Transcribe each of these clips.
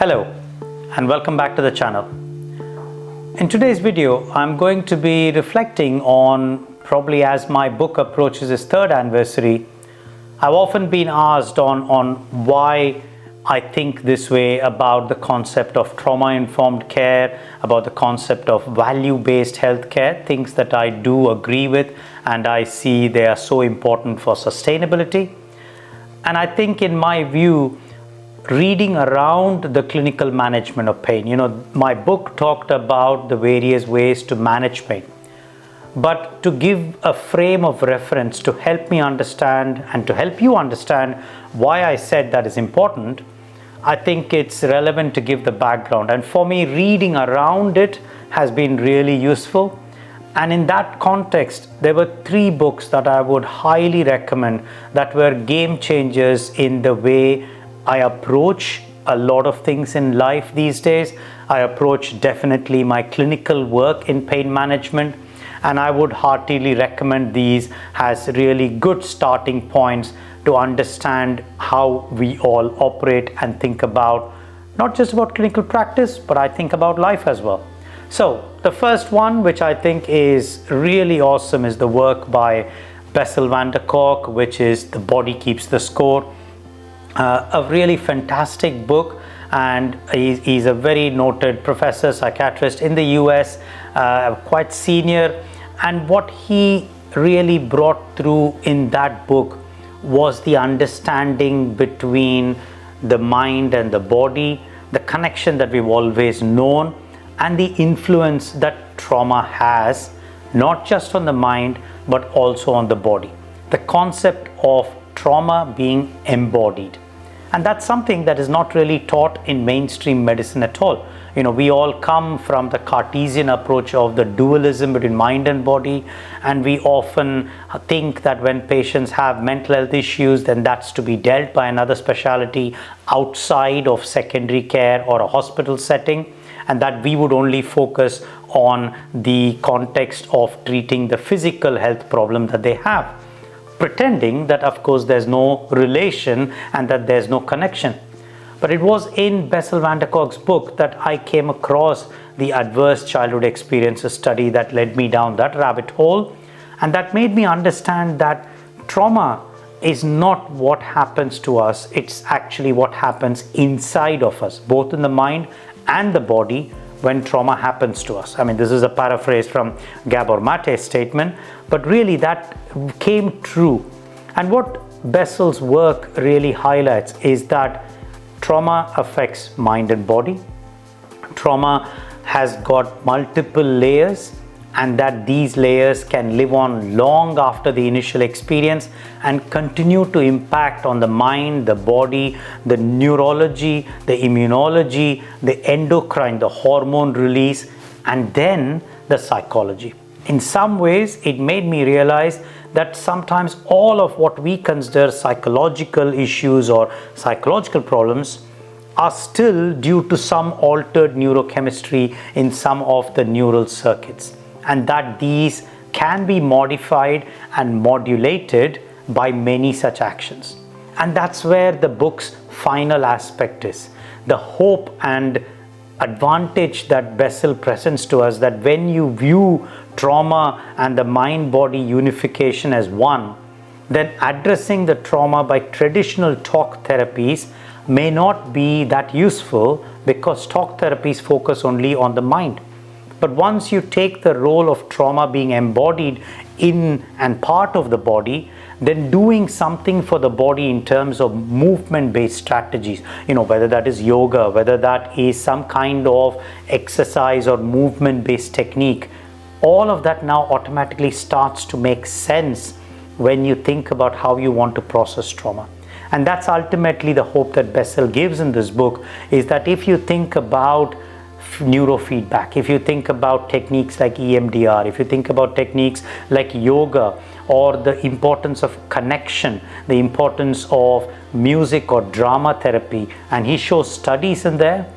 Hello and welcome back to the channel. In today's video, I'm going to be reflecting on, probably as my book approaches its third anniversary, I've often been asked on why I think this way about the concept of trauma-informed care, about the concept of value-based healthcare, things that I do agree with and I see they are so important for sustainability. And I think, in my view, reading around the clinical management of pain, my book talked about the various ways to manage pain. But to give a frame of reference to help me understand and to help you understand why I said that is important, I think it's relevant to give the background. And for me, reading around it has been really useful. And in that context, there were 3 books that I would highly recommend that were game changers in the way I approach a lot of things in life these days. I approach definitely my clinical work in pain management, and I would heartily recommend these as really good starting points to understand how we all operate and think about not just about clinical practice, but I think about life as well. So the first one, which I think is really awesome, is the work by Bessel van der Kolk, which is The Body Keeps the Score. A really fantastic book, and he's a very noted professor, psychiatrist in the US, quite senior. And what he really brought through in that book was the understanding between the mind and the body, the connection that we've always known, and the influence that trauma has, not just on the mind, but also on the body. The concept of trauma being embodied. And that's something that is not really taught in mainstream medicine at all. We all come from the Cartesian approach of the dualism between mind and body, and we often think that when patients have mental health issues, then that's to be dealt by another specialty outside of secondary care or a hospital setting, and that we would only focus on the context of treating the physical health problem that they have, pretending that of course there's no relation and that there's no connection. But it was in Bessel van der Kolk's book that I came across the adverse childhood experiences study that led me down that rabbit hole, and that made me understand that trauma is not what happens to us, it's actually what happens inside of us, both in the mind and the body, when trauma happens to us. I mean, this is a paraphrase from Gabor Mate's statement, but really that came true. And what Bessel's work really highlights is that trauma affects mind and body. Trauma has got multiple layers, and that these layers can live on long after the initial experience and continue to impact on the mind, the body, the neurology, the immunology, the endocrine, the hormone release, and then the psychology. In some ways, it made me realize that sometimes all of what we consider psychological issues or psychological problems are still due to some altered neurochemistry in some of the neural circuits, and that these can be modified and modulated by many such actions. And that's where the book's final aspect is. The hope and advantage that Bessel presents to us, that when you view trauma and the mind-body unification as one, then addressing the trauma by traditional talk therapies may not be that useful, because talk therapies focus only on the mind. But once you take the role of trauma being embodied in and part of the body, then doing something for the body in terms of movement-based strategies, whether that is yoga, whether that is some kind of exercise or movement-based technique, all of that now automatically starts to make sense when you think about how you want to process trauma. And that's ultimately the hope that Bessel gives in this book, is that if you think about neurofeedback, if you think about techniques like EMDR, if you think about techniques like yoga, or the importance of connection, the importance of music or drama therapy, and he shows studies in there,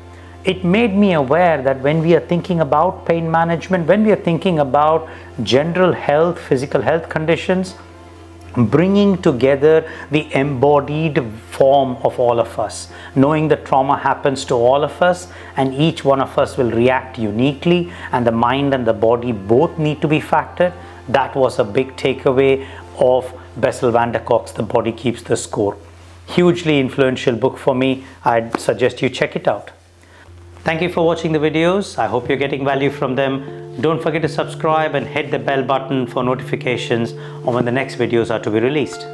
it made me aware that when we are thinking about pain management, when we are thinking about general health, physical health conditions, bringing together the embodied form of all of us, knowing that trauma happens to all of us and each one of us will react uniquely, and the mind and the body both need to be factored. That was a big takeaway of Bessel van der Kolk's The Body Keeps the Score. Hugely influential book for me. I'd suggest you check it out. Thank you for watching the videos. I hope you're getting value from them. Don't forget to subscribe and hit the bell button for notifications on when the next videos are to be released.